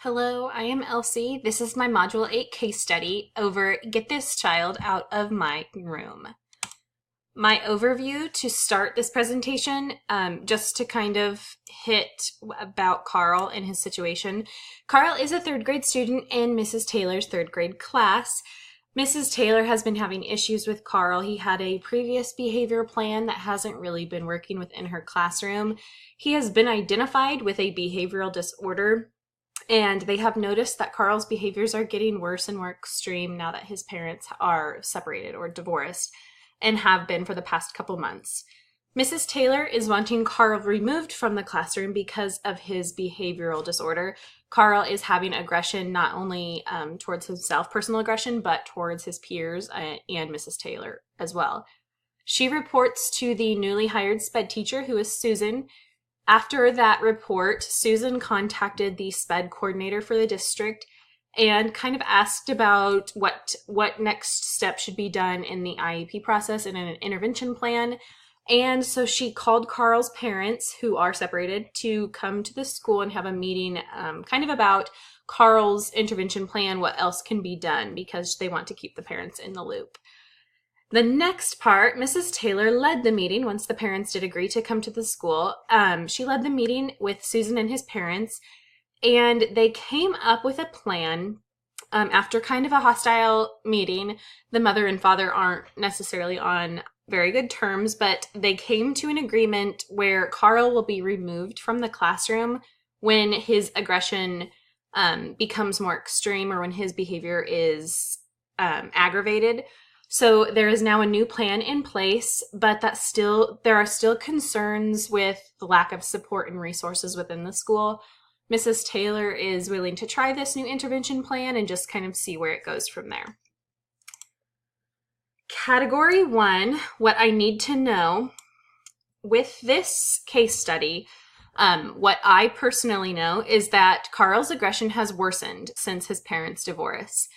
Hello, I am Elsie. This is my Module 8 case study over Get This Child Out of My Room. My overview to start this presentation, just to kind of hit about Carl and his situation. Carl is a third grade student in Mrs. Taylor's third grade class. Mrs. Taylor has been having issues with Carl. He had a previous behavior plan that hasn't really been working within her classroom. He has been identified with a behavioral disorder, and they have noticed that Carl's behaviors are getting worse and more extreme now that his parents are separated or divorced, and have been for the past couple months. Mrs. Taylor is wanting Carl removed from the classroom because of his behavioral disorder. Carl is having aggression not only towards himself, personal aggression, but towards his peers and Mrs. Taylor as well. She reports to the newly hired SPED teacher, who is Susan. After that report, Susan contacted the SPED coordinator for the district and kind of asked about what next step should be done in the IEP process and in an intervention plan. And so she called Carl's parents, who are separated, to come to the school and have a meeting kind of about Carl's intervention plan, what else can be done, because they want to keep the parents in the loop. The next part, Mrs. Taylor led the meeting once the parents did agree to come to the school. She led the meeting with Susan and his parents, and they came up with a plan. After kind of a hostile meeting, the mother and father aren't necessarily on very good terms, but they came to an agreement where Carl will be removed from the classroom when his aggression becomes more extreme or when his behavior is aggravated. So there is now a new plan in place, but there are still concerns with the lack of support and resources within the school. Mrs. Taylor is willing to try this new intervention plan and just kind of see where it goes from there. Category 1, what I need to know with this case study, what I personally know is that Carl's aggression has worsened since his parents' divorce.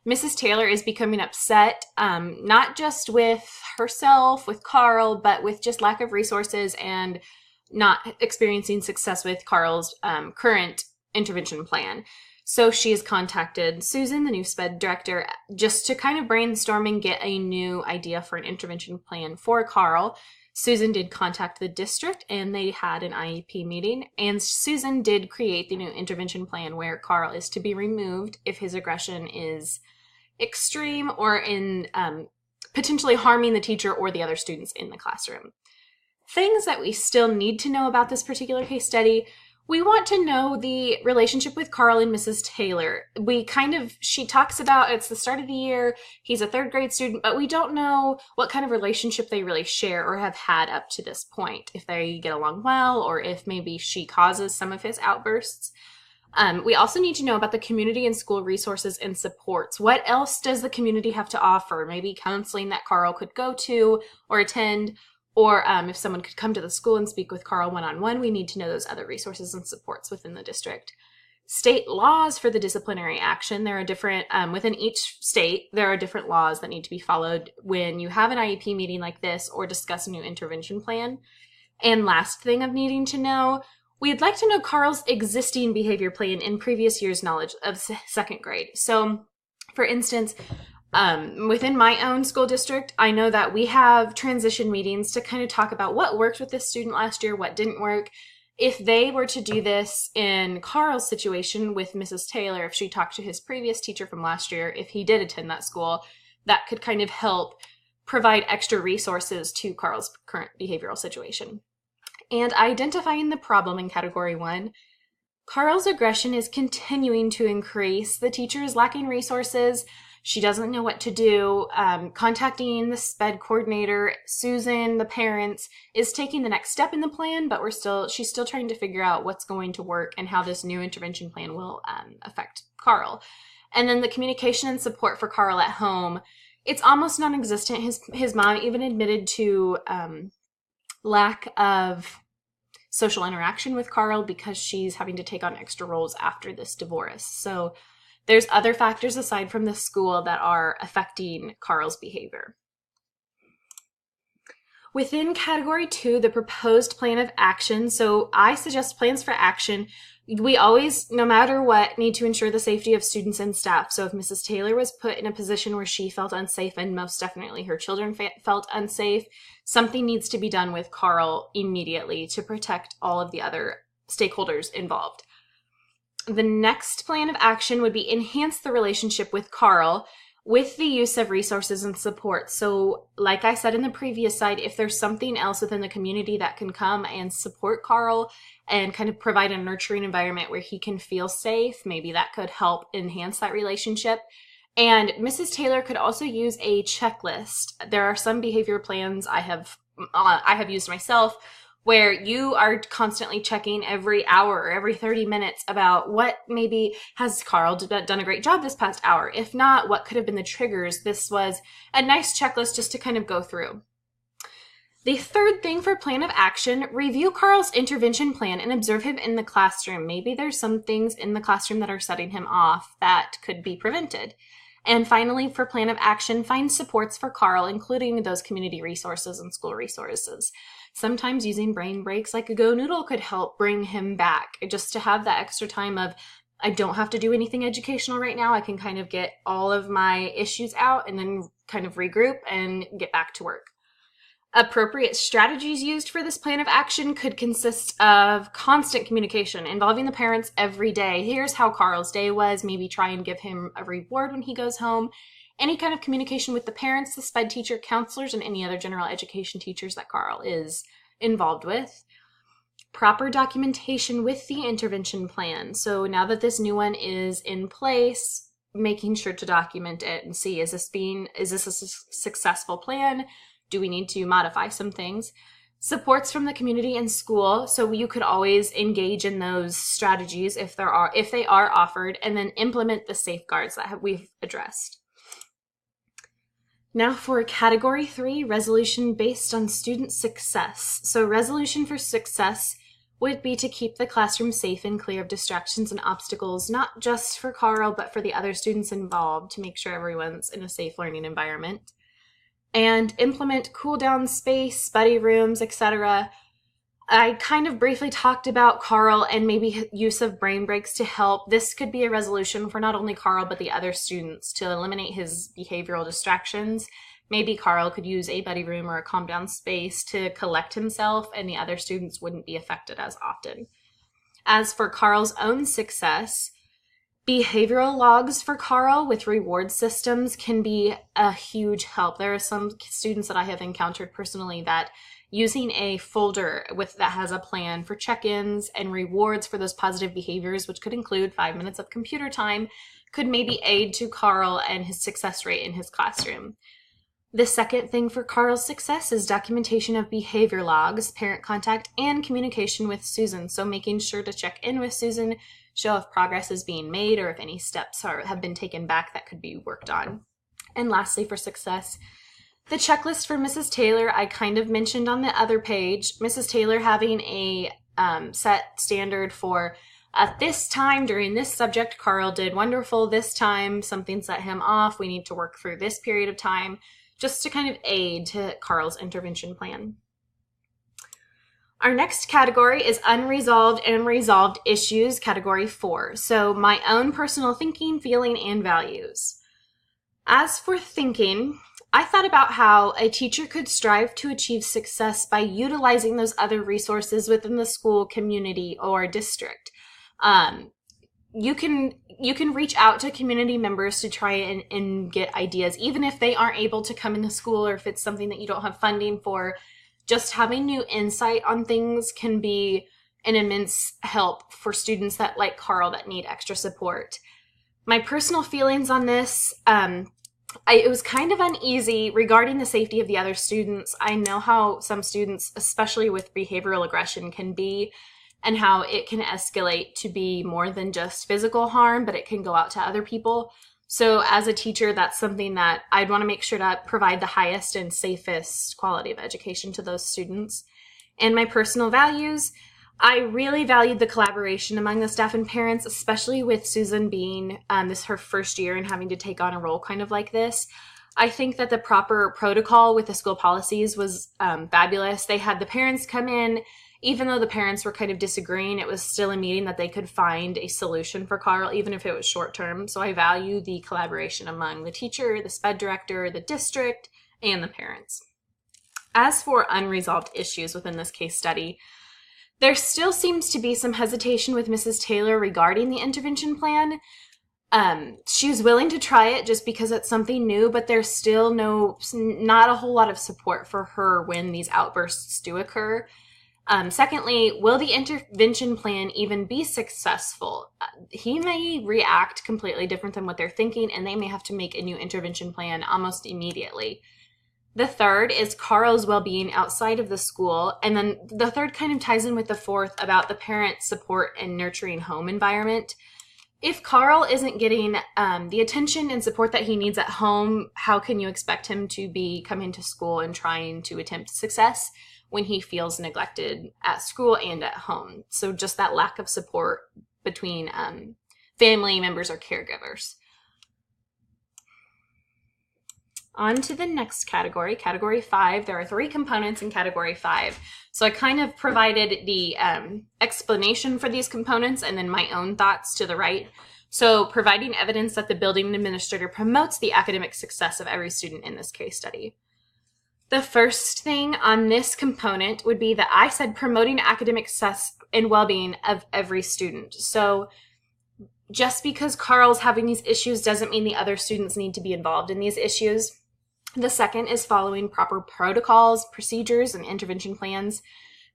Mrs. Taylor is becoming upset, not just with herself, with Carl, but with just lack of resources and not experiencing success with Carl's current intervention plan. So she has contacted Susan, the new SPED director, just to kind of brainstorm and get a new idea for an intervention plan for Carl. Susan did contact the district and they had an IEP meeting, and Susan did create the new intervention plan where Carl is to be removed if his aggression is extreme or in potentially harming the teacher or the other students in the classroom. Things that we still need to know about this particular case study: we want to know the relationship with Carl and Mrs. Taylor. She talks about it's the start of the year, he's a third grade student, but we don't know what kind of relationship they really share or have had up to this point, if they get along well or if maybe she causes some of his outbursts. We also need to know about the community and school resources and supports. What else does the community have to offer? Maybe counseling that Carl could go to or attend, or if someone could come to the school and speak with Carl one-on-one, we need to know those other resources and supports within the district. State laws for the disciplinary action. There are different, within each state, there are different laws that need to be followed when you have an IEP meeting like this or discuss a new intervention plan. And last thing of needing to know, we'd like to know Carl's existing behavior plan in previous year's knowledge of second grade. So, for instance, within my own school district, I know that we have transition meetings to kind of talk about what worked with this student last year, what didn't work. If they were to do this in Carl's situation with Mrs. Taylor, if she talked to his previous teacher from last year, if he did attend that school, that could kind of help provide extra resources to Carl's current behavioral situation. And identifying the problem in category 1, Carl's aggression is continuing to increase. The teacher is lacking resources. She doesn't know what to do. Contacting the SPED coordinator, Susan, the parents, is taking the next step in the plan, but she's still trying to figure out what's going to work and how this new intervention plan will affect Carl. And then the communication and support for Carl at home, it's almost non-existent. His mom even admitted to lack of social interaction with Carl because she's having to take on extra roles after this divorce. So there's other factors aside from the school that are affecting Carl's behavior. Within category 2, the proposed plan of action. So I suggest plans for action We always, no matter what, need to ensure the safety of students and staff. So if Mrs. Taylor was put in a position where she felt unsafe, and most definitely her children felt unsafe, something needs to be done with Carl immediately to protect all of the other stakeholders involved. The next plan of action would be enhance the relationship with Carl with the use of resources and support. So like I said in the previous slide, if there's something else within the community that can come and support Carl and kind of provide a nurturing environment where he can feel safe, maybe that could help enhance that relationship. And Mrs. Taylor could also use a checklist. There are some behavior plans I have used myself where you are constantly checking every hour or every 30 minutes about what maybe has Carl done a great job this past hour. If not, what could have been the triggers? This was a nice checklist just to kind of go through. The third thing for plan of action, review Carl's intervention plan and observe him in the classroom. Maybe there's some things in the classroom that are setting him off that could be prevented. And finally, for plan of action, find supports for Carl, including those community resources and school resources. Sometimes using brain breaks like a Go Noodle could help bring him back, just to have that extra time of, I don't have to do anything educational right now. I can kind of get all of my issues out and then kind of regroup and get back to work. Appropriate strategies used for this plan of action could consist of constant communication involving the parents every day. Here's how Carl's day was. Maybe try and give him a reward when he goes home. Any kind of communication with the parents, the SPED teacher, counselors, and any other general education teachers that Carl is involved with. Proper documentation with the intervention plan. So now that this new one is in place, making sure to document it and see, is this a successful plan? Do we need to modify some things? Supports from the community and school. So you could always engage in those strategies if they are offered, and then implement the safeguards that we've addressed. Now for category 3, resolution based on student success. So resolution for success would be to keep the classroom safe and clear of distractions and obstacles, not just for Carl, but for the other students involved, to make sure everyone's in a safe learning environment. And implement cool down space, buddy rooms, etc. I kind of briefly talked about Carl and maybe use of brain breaks to help. This could be a resolution for not only Carl, but the other students to eliminate his behavioral distractions. Maybe Carl could use a buddy room or a calm down space to collect himself, and the other students wouldn't be affected as often. As for Carl's own success, behavioral logs for Carl with reward systems can be a huge help. There are some students that I have encountered personally that using a folder that has a plan for check-ins and rewards for those positive behaviors, which could include 5 minutes of computer time, could maybe aid to Carl and his success rate in his classroom. The second thing for Carl's success is documentation of behavior logs, parent contact, and communication with Susan. So making sure to check in with Susan, show if progress is being made or if any steps have been taken back that could be worked on. And lastly, for success, the checklist for Mrs. Taylor, I kind of mentioned on the other page. Mrs. Taylor having a set standard for at this time during this subject, Carl did wonderful. This time, something set him off. We need to work through this period of time, just to kind of aid to Carl's intervention plan. Our next category is unresolved and resolved issues, category 4. So my own personal thinking, feeling, and values. As for thinking, I thought about how a teacher could strive to achieve success by utilizing those other resources within the school, community, or district. You can reach out to community members to try and get ideas, even if they aren't able to come into school or if it's something that you don't have funding for. Just having new insight on things can be an immense help for students that, like Carl, that need extra support. My personal feelings on this, it was kind of uneasy regarding the safety of the other students. I know how some students, especially with behavioral aggression, can be, and how it can escalate to be more than just physical harm, but it can go out to other people. So as a teacher, that's something that I'd want to make sure to provide the highest and safest quality of education to those students. And my personal values, I really valued the collaboration among the staff and parents, especially with Susan being this her first year and having to take on a role kind of like this. I think that the proper protocol with the school policies was fabulous. They had the parents come in Even though the parents were kind of disagreeing, it was still a meeting that they could find a solution for Carl, even if it was short term. So I value the collaboration among the teacher, the SPED director, the district, and the parents. As for unresolved issues within this case study, there still seems to be some hesitation with Mrs. Taylor regarding the intervention plan. She was willing to try it just because it's something new, but there's still not a whole lot of support for her when these outbursts do occur. Secondly, will the intervention plan even be successful? He may react completely different than what they're thinking, and they may have to make a new intervention plan almost immediately. The third is Carl's well-being outside of the school. And then the third kind of ties in with the fourth about the parent support and nurturing home environment. If Carl isn't getting the attention and support that he needs at home, how can you expect him to be coming to school and trying to attempt success when he feels neglected at school and at home? So just that lack of support between family members or caregivers. On to the next category, category 5. There are 3 components in category 5. So I kind of provided the explanation for these components and then my own thoughts to the right. So providing evidence that the building administrator promotes the academic success of every student in this case study. The first thing on this component would be that I said promoting academic success and well-being of every student. So just because Carl's having these issues doesn't mean the other students need to be involved in these issues. The second is following proper protocols, procedures, and intervention plans.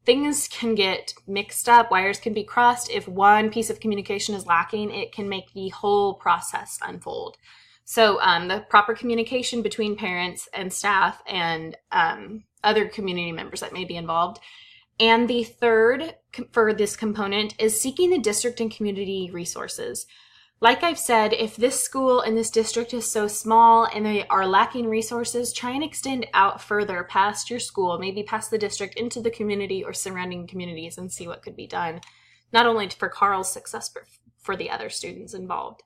Things can get mixed up, wires can be crossed. If one piece of communication is lacking, it can make the whole process unfold. So the proper communication between parents and staff and other community members that may be involved. And the third for this component is seeking the district and community resources. Like I've said, if this school and this district is so small and they are lacking resources, try and extend out further past your school, maybe past the district into the community or surrounding communities and see what could be done, not only for Carl's success, but for the other students involved.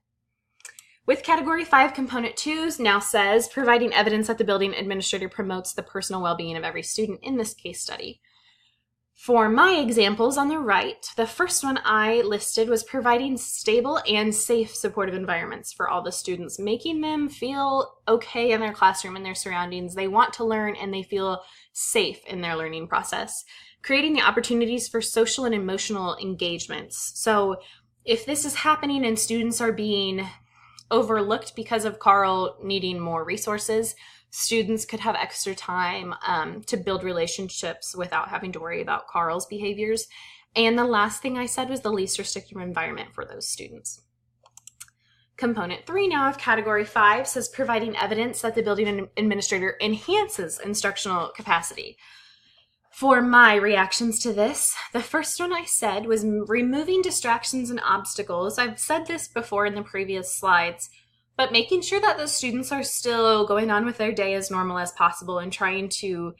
With category 5, component 2 now says providing evidence that the building administrator promotes the personal well-being of every student in this case study. For my examples on the right, the first one I listed was providing stable and safe supportive environments for all the students, making them feel okay in their classroom and their surroundings. They want to learn and they feel safe in their learning process. Creating the opportunities for social and emotional engagements. So if this is happening and students are being overlooked because of Carl needing more resources, students could have extra time to build relationships without having to worry about Carl's behaviors. And the last thing I said was the least restrictive environment for those students. Component 3 now of category 5 says providing evidence that the building administrator enhances instructional capacity. For my reactions to this, the first one I said was removing distractions and obstacles. I've said this before in the previous slides, but making sure that the students are still going on with their day as normal as possible and trying to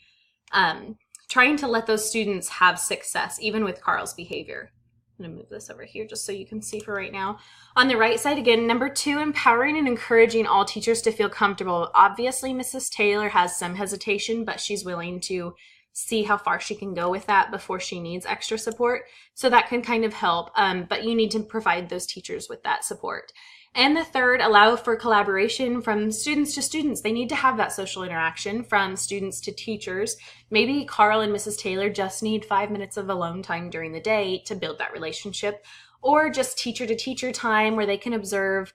let those students have success, even with Carl's behavior. I'm gonna move this over here just so you can see for right now. On the right side, again, number 2, empowering and encouraging all teachers to feel comfortable. Obviously, Mrs. Taylor has some hesitation, but she's willing to see how far she can go with that before she needs extra support. So that can kind of help, but you need to provide those teachers with that support. And the third, allow for collaboration from students to students. They need to have that social interaction from students to teachers. Maybe Carl and Mrs. Taylor just need 5 minutes of alone time during the day to build that relationship, or just teacher to teacher time where they can observe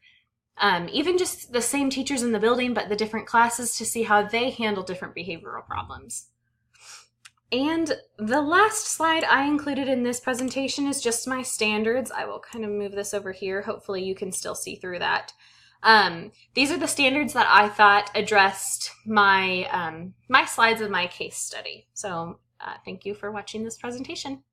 even just the same teachers in the building, but the different classes to see how they handle different behavioral problems. And the last slide I included in this presentation is just my standards. I will kind of move this over here. Hopefully you can still see through that. These are the standards that I thought addressed my, my slides of my case study. So thank you for watching this presentation.